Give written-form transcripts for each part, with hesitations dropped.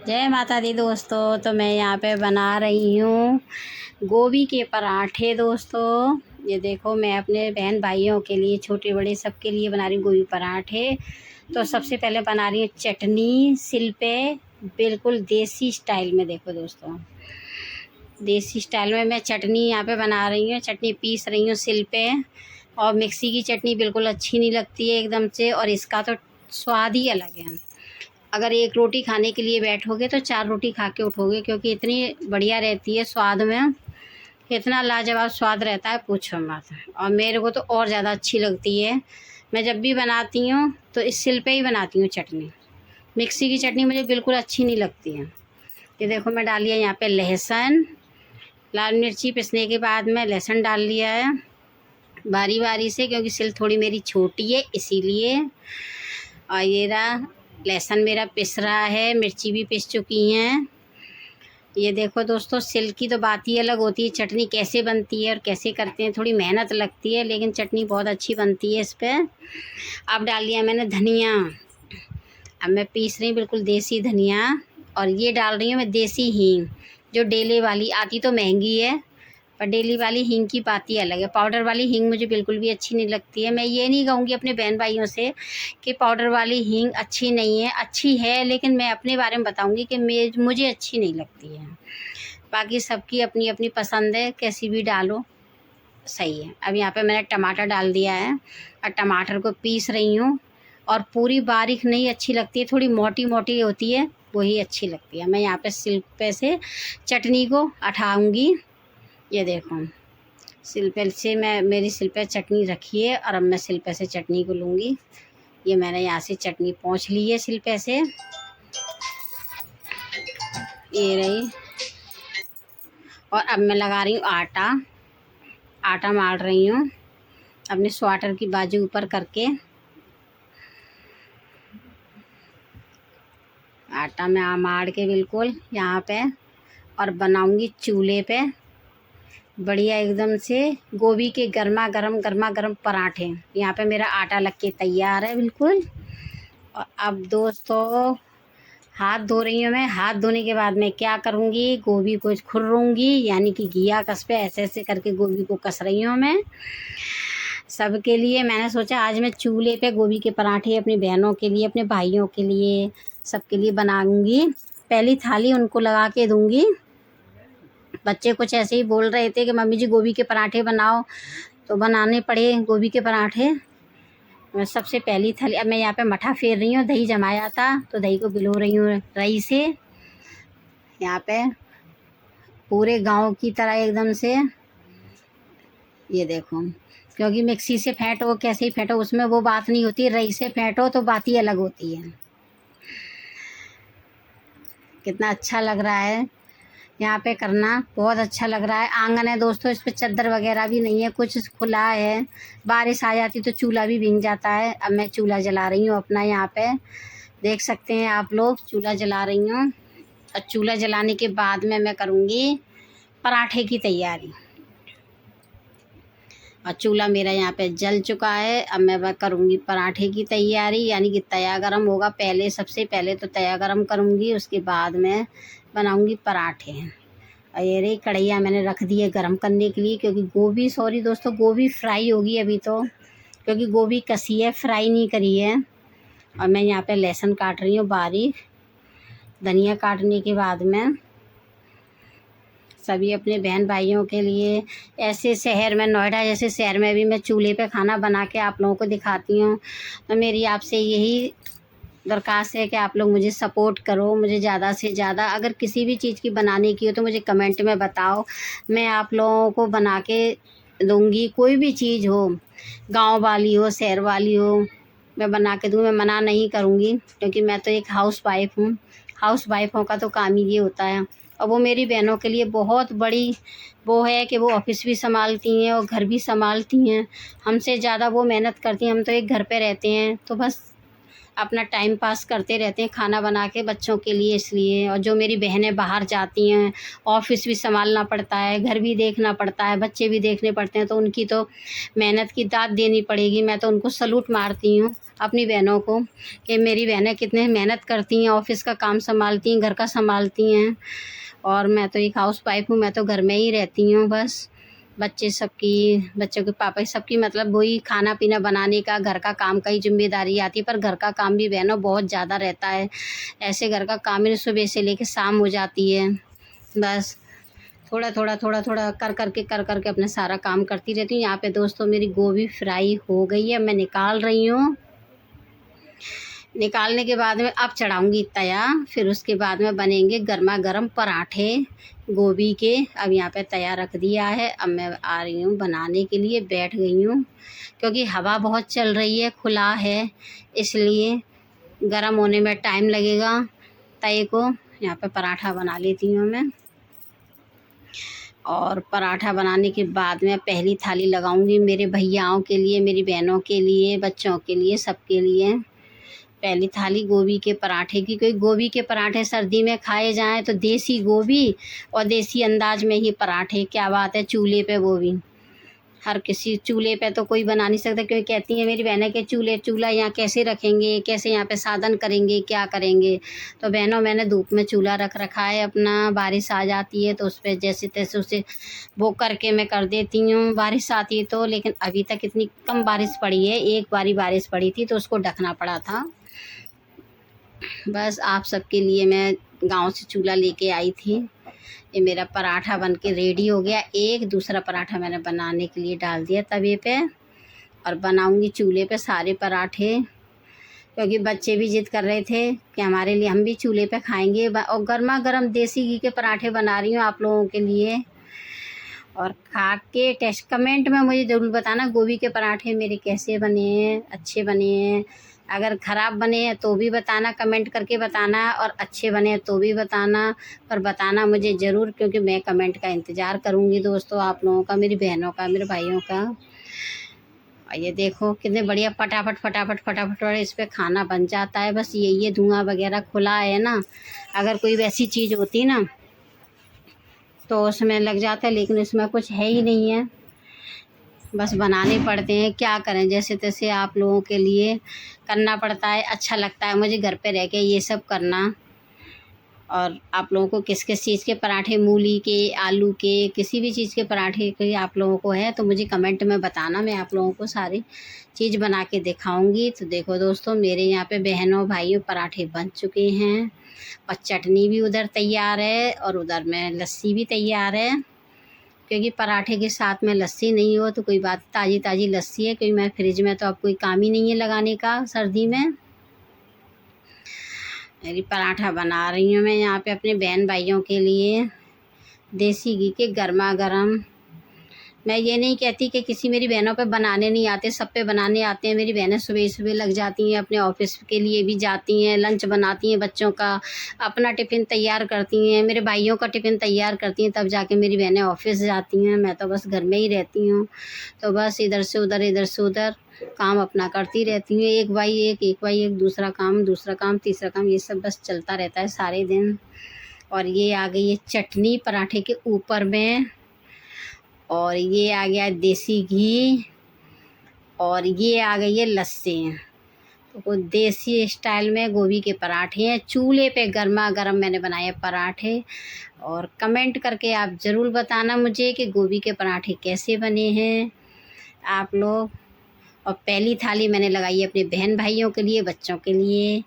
जय माता दी दोस्तों। तो मैं यहाँ पे बना रही हूँ गोभी के पराठे दोस्तों। ये देखो, मैं अपने बहन भाइयों के लिए, छोटे बड़े सबके लिए बना रही हूँ गोभी पराठे। तो सबसे पहले बना रही हूँ चटनी सिल पे, बिल्कुल देसी स्टाइल में। देखो दोस्तों, देसी स्टाइल में मैं चटनी यहाँ पे बना रही हूँ। चटनी पीस रही हूँ सिल पे। और मिक्सी की चटनी बिल्कुल अच्छी नहीं लगती है एकदम से, और इसका तो स्वाद ही अलग है। अगर एक रोटी खाने के लिए बैठोगे तो 4 रोटी खा के उठोगे, क्योंकि इतनी बढ़िया रहती है स्वाद में। इतना लाजवाब स्वाद रहता है, पूछो मत। और मेरे को तो और ज़्यादा अच्छी लगती है। मैं जब भी बनाती हूँ तो इस सिल पे ही बनाती हूँ चटनी। मिक्सी की चटनी मुझे बिल्कुल अच्छी नहीं लगती है। ये देखो, मैं डाल लिया यहाँ पे लहसुन, लाल मिर्ची पिसने के बाद मैं लहसुन डाल लिया है बारी बारी से, क्योंकि सिल थोड़ी मेरी छोटी है इसीलिए। और ये रहा लहसुन मेरा पिस रहा है, मिर्ची भी पिस चुकी हैं। ये देखो दोस्तों, सिल की तो बात ही अलग होती है। चटनी कैसे बनती है और कैसे करते हैं, थोड़ी मेहनत लगती है, लेकिन चटनी बहुत अच्छी बनती है इस पर। अब डाल दिया मैंने धनिया। अब मैं पीस रही हूँ बिल्कुल देसी धनिया। और ये डाल रही हूँ मैं देसी हींग, जो डेले वाली आती तो महंगी है, पर डेली वाली हींग की बात ही अलग है। पाउडर वाली हींग मुझे बिल्कुल भी अच्छी नहीं लगती है। मैं ये नहीं कहूँगी अपने बहन भाइयों से कि पाउडर वाली हींग अच्छी नहीं है, अच्छी है, लेकिन मैं अपने बारे में बताऊँगी कि मुझे अच्छी नहीं लगती है। बाकी सबकी अपनी अपनी पसंद है, कैसी भी डालो सही है। अब यहाँ पे मैंने टमाटर डाल दिया है और टमाटर को पीस रही हूँ। और पूरी बारीक नहीं अच्छी लगती है, थोड़ी मोटी मोटी होती है, वही अच्छी लगती है। मैं यहाँ पे सिल पे से चटनी को हटाऊँगी। ये देखो, सिलपे से मेरी सिलपे चटनी रखी है, और अब मैं सिलपे से चटनी को लूँगी। ये मैंने यहाँ से चटनी पोंछ ली है सिलपे से, ये रही। और अब मैं लगा रही हूँ आटा मार रही हूँ अपने स्वेटर की बाजू ऊपर करके। आटा में मार के बिल्कुल यहाँ पे, और बनाऊँगी चूल्हे पे बढ़िया एकदम से गोभी के गर्मा गर्म पराठे। यहाँ पे मेरा आटा लग के तैयार है बिल्कुल। और अब दोस्तों, हाथ धो रही हूँ मैं। हाथ धोने के बाद मैं क्या करूँगी, गोभी को खुर्रूँगी, यानी कि घिया कस पे ऐसे ऐसे करके गोभी को कस रही हूँ मैं सबके लिए। मैंने सोचा आज मैं चूल्हे पे गोभी के पराठे अपनी बहनों के लिए, अपने भाइयों के लिए, सबके लिए बनाऊँगी। पहली थाली उनको लगा के दूँगी। बच्चे कुछ ऐसे ही बोल रहे थे कि मम्मी जी गोभी के पराठे बनाओ, तो बनाने पड़े गोभी के पराठे। मैं सबसे पहली थाली, अब मैं यहाँ पे मठा फेर रही हूँ। दही जमाया था तो दही को भिगो रही हूँ रई से, यहाँ पे पूरे गांव की तरह एकदम से। ये देखो, क्योंकि मिक्सी से फेंटो कैसे ही फेंटो, उसमें वो बात नहीं होती, रई से फेंटो तो बात ही अलग होती है। कितना अच्छा लग रहा है यहाँ पे करना, बहुत अच्छा लग रहा है। आंगन है दोस्तों, इस पे चद्दर वगैरह भी नहीं है, कुछ खुला है। बारिश आ जाती तो चूल्हा भी भीग जाता है। अब मैं चूल्हा जला रही हूँ अपना, यहाँ पे देख सकते हैं आप लोग, चूल्हा जला रही हूँ। और चूल्हा जलाने के बाद में मैं करूँगी पराठे की तैयारी। और चूल्हा मेरा यहाँ पे जल चुका है। अब मैं करूँगी पराठे की तैयारी, यानी कि तया गरम होगा। पहले सबसे पहले तो तया गरम करूँगी, उसके बाद में बनाऊँगी पराठे। और ये रही कढ़ैया मैंने रख दी है गरम करने के लिए, क्योंकि गोभी फ्राई होगी अभी तो, क्योंकि गोभी कसी है, फ्राई नहीं करी है। और मैं यहाँ पे लहसुन काट रही हूँ बारीक। धनिया काटने के बाद में सभी अपने बहन भाइयों के लिए, ऐसे शहर में, नोएडा जैसे शहर में भी मैं चूल्हे पे खाना बना के आप लोगों को दिखाती हूँ। तो मेरी आपसे यही दरख्वास्त है कि आप लोग मुझे सपोर्ट करो, मुझे ज़्यादा से ज़्यादा। अगर किसी भी चीज़ की बनाने की हो तो मुझे कमेंट में बताओ, मैं आप लोगों को बना के दूँगी। कोई भी चीज़ हो, गांव वाली हो, शहर वाली हो, मैं बना के दूँ। मैं मना नहीं करूँगी, क्योंकि मैं तो एक हाउस वाइफ हूँ। हाउस वाइफों का तो काम ही ये होता है। और वो मेरी बहनों के लिए बहुत बड़ी वो है कि वो ऑफिस भी संभालती हैं और घर भी संभालती हैं। हमसे ज़्यादा वो मेहनत करती हैं। हम तो एक घर पे रहते हैं, तो बस अपना टाइम पास करते रहते हैं खाना बना के बच्चों के लिए इसलिए। और जो मेरी बहनें बाहर जाती हैं, ऑफिस भी संभालना पड़ता है, घर भी देखना पड़ता है, बच्चे भी देखने पड़ते हैं, तो उनकी तो मेहनत की दाद देनी पड़ेगी। मैं तो उनको सलूट मारती हूँ अपनी बहनों को कि मेरी बहनें कितने मेहनत करती हैं, ऑफिस का काम संभालती हैं, घर का संभालती हैं। और मैं तो एक हाउस वाइफ हूँ, मैं तो घर में ही रहती हूँ बस। बच्चों के पापा सबकी मतलब वही खाना पीना बनाने का, घर का काम का ही जिम्मेदारी आती है। पर घर का काम भी बहनों बहुत ज़्यादा रहता है। ऐसे घर का काम ही सुबह से लेकर शाम हो जाती है। बस थोड़ा कर करके अपना सारा काम करती रहती हूँ। यहाँ पे दोस्तों मेरी गोभी फ्राई हो गई है, मैं निकाल रही हूँ। निकालने के बाद में अब चढ़ाऊँगी तया, फिर उसके बाद में बनेंगे गर्मा गर्म पराठे गोभी के। अब यहाँ पे तया रख दिया है, अब मैं आ रही हूँ बनाने के लिए, बैठ गई हूँ क्योंकि हवा बहुत चल रही है, खुला है, इसलिए गर्म होने में टाइम लगेगा तवे को। यहाँ पे पराठा बना लेती हूँ मैं। और पराठा बनाने के बाद में पहली थाली लगाऊंगी मेरे भैयाओं के लिए, मेरी बहनों के लिए, बच्चों के लिए, सबके लिए पहली थाली गोभी के पराठे की। क्योंकि गोभी के पराठे सर्दी में खाए जाएं तो देसी गोभी और देसी अंदाज में ही पराठे, क्या बात है, चूल्हे पे वो भी। हर किसी चूल्हे पे तो कोई बना नहीं सकता, क्योंकि कहती हैं मेरी बहनें के चूल्हा यहाँ कैसे रखेंगे, कैसे यहाँ पे साधन करेंगे, क्या करेंगे। तो बहनों मैंने धूप में चूल्हा रख रखा है अपना, बारिश आ जाती है तो उस पर जैसे तैसे उसे वो करके मैं कर देती हूँ बारिश आती है तो। लेकिन अभी तक इतनी कम बारिश पड़ी है, एक बारी बारिश पड़ी थी तो उसको ढकना पड़ा था। बस आप सबके लिए मैं गांव से चूल्हा लेके आई थी। ये मेरा पराठा बन के रेडी हो गया। एक दूसरा पराठा मैंने बनाने के लिए डाल दिया तवे पे, और बनाऊंगी चूल्हे पे सारे पराठे, क्योंकि बच्चे भी जिद कर रहे थे कि हमारे लिए, हम भी चूल्हे पे खाएंगे। और गर्मा गर्म देसी घी के पराठे बना रही हूँ आप लोगों के लिए। और खा के टेस्ट कमेंट में मुझे ज़रूर बताना गोभी के पराठे मेरे कैसे बने हैं, अच्छे बने हैं। अगर ख़राब बने हैं तो भी बताना, कमेंट करके बताना, और अच्छे बने हैं तो भी बताना। पर बताना मुझे ज़रूर, क्योंकि मैं कमेंट का इंतज़ार करूँगी दोस्तों, आप लोगों का, मेरी बहनों का, मेरे भाइयों का। और ये देखो कितने बढ़िया फटाफट फटाफट फटाफट इस पर खाना बन जाता है। बस ये धुआं वगैरह खुला है ना, अगर कोई वैसी चीज़ होती ना तो उसमें लग जाता है, लेकिन इसमें कुछ है ही नहीं है। बस बनाने पड़ते हैं, क्या करें, जैसे तैसे आप लोगों के लिए करना पड़ता है। अच्छा लगता है मुझे घर पे रह के ये सब करना। और आप लोगों को किस किस चीज़ के पराठे, मूली के, आलू के, किसी भी चीज़ के पराठे के आप लोगों को है तो मुझे कमेंट में बताना, मैं आप लोगों को सारी चीज़ बना के दिखाऊंगी। तो देखो दोस्तों मेरे यहाँ पे बहनों भाइयों पराठे बन चुके हैं, और चटनी भी उधर तैयार है, और उधर में लस्सी भी तैयार है। क्योंकि पराठे के साथ में लस्सी नहीं हो तो कोई बात, ताज़ी ताज़ी लस्सी है, क्योंकि मैं फ्रिज में तो अब कोई काम ही नहीं है लगाने का सर्दी में। मेरी पराठा बना रही हूँ मैं यहाँ पे अपने बहन भाइयों के लिए, देसी घी के गर्मा गर्म। मैं ये नहीं कहती कि किसी मेरी बहनों पे बनाने नहीं आते, सब पे बनाने आते हैं। मेरी बहनें सुबह सुबह लग जाती हैं, अपने ऑफिस के लिए भी जाती हैं, लंच बनाती हैं बच्चों का, अपना टिफ़िन तैयार करती हैं, मेरे भाइयों का टिफ़िन तैयार करती हैं, तब जाके मेरी बहनें ऑफिस जाती हैं। मैं तो बस घर में ही रहती हूँ, तो बस इधर से उधर काम अपना करती रहती हूँ, एक बाई एक, दूसरा काम तीसरा काम, ये सब बस चलता रहता है सारे दिन। और ये आ गई है चटनी पराठे के ऊपर में, और ये आ गया देसी घी, और ये आ गई है लस्सी। तो देसी स्टाइल में गोभी के पराठे हैं, चूल्हे पे गर्मा गर्म मैंने बनाए पराठे। और कमेंट करके आप ज़रूर बताना मुझे कि गोभी के पराठे कैसे बने हैं आप लोग। और पहली थाली मैंने लगाई है अपने बहन भाइयों के लिए, बच्चों के लिए।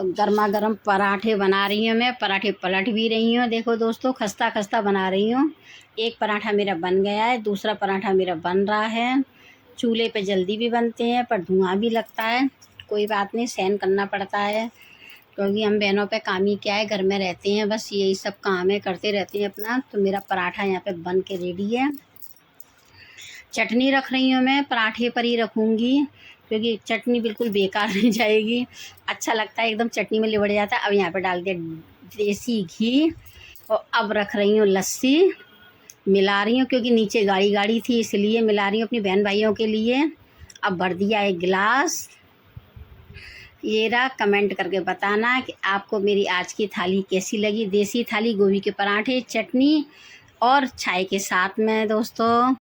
गर्मा गर्म पराठे बना रही हूँ मैं। पराठे पलट भी रही हूँ। देखो दोस्तों, खस्ता खस्ता बना रही हूँ। एक पराठा मेरा बन गया है, दूसरा पराठा मेरा बन रहा है। चूल्हे पे जल्दी भी बनते हैं पर धुआं भी लगता है, कोई बात नहीं, सहन करना पड़ता है, क्योंकि हम बहनों पे काम ही क्या है, घर में रहते हैं, बस यही सब काम है, करते रहते हैं अपना। तो मेरा पराठा यहाँ पे बन के रेडी है। चटनी रख रही हूँ मैं, पराठे पर ही रखूँगी, क्योंकि चटनी बिल्कुल बेकार नहीं जाएगी। अच्छा लगता है, एकदम चटनी में लिबड़ जाता है। अब यहाँ पे डाल दिया देसी घी और अब रख रही हूँ लस्सी। मिला रही हूँ क्योंकि नीचे गाढ़ी गाढ़ी थी, इसलिए मिला रही हूँ अपनी बहन भाइयों के लिए। अब भर दिया एक गिलास। ये रहा, कमेंट करके बताना कि आपको मेरी आज की थाली कैसी लगी। देसी थाली, गोभी के पराठे, चटनी और चाय के साथ में दोस्तों।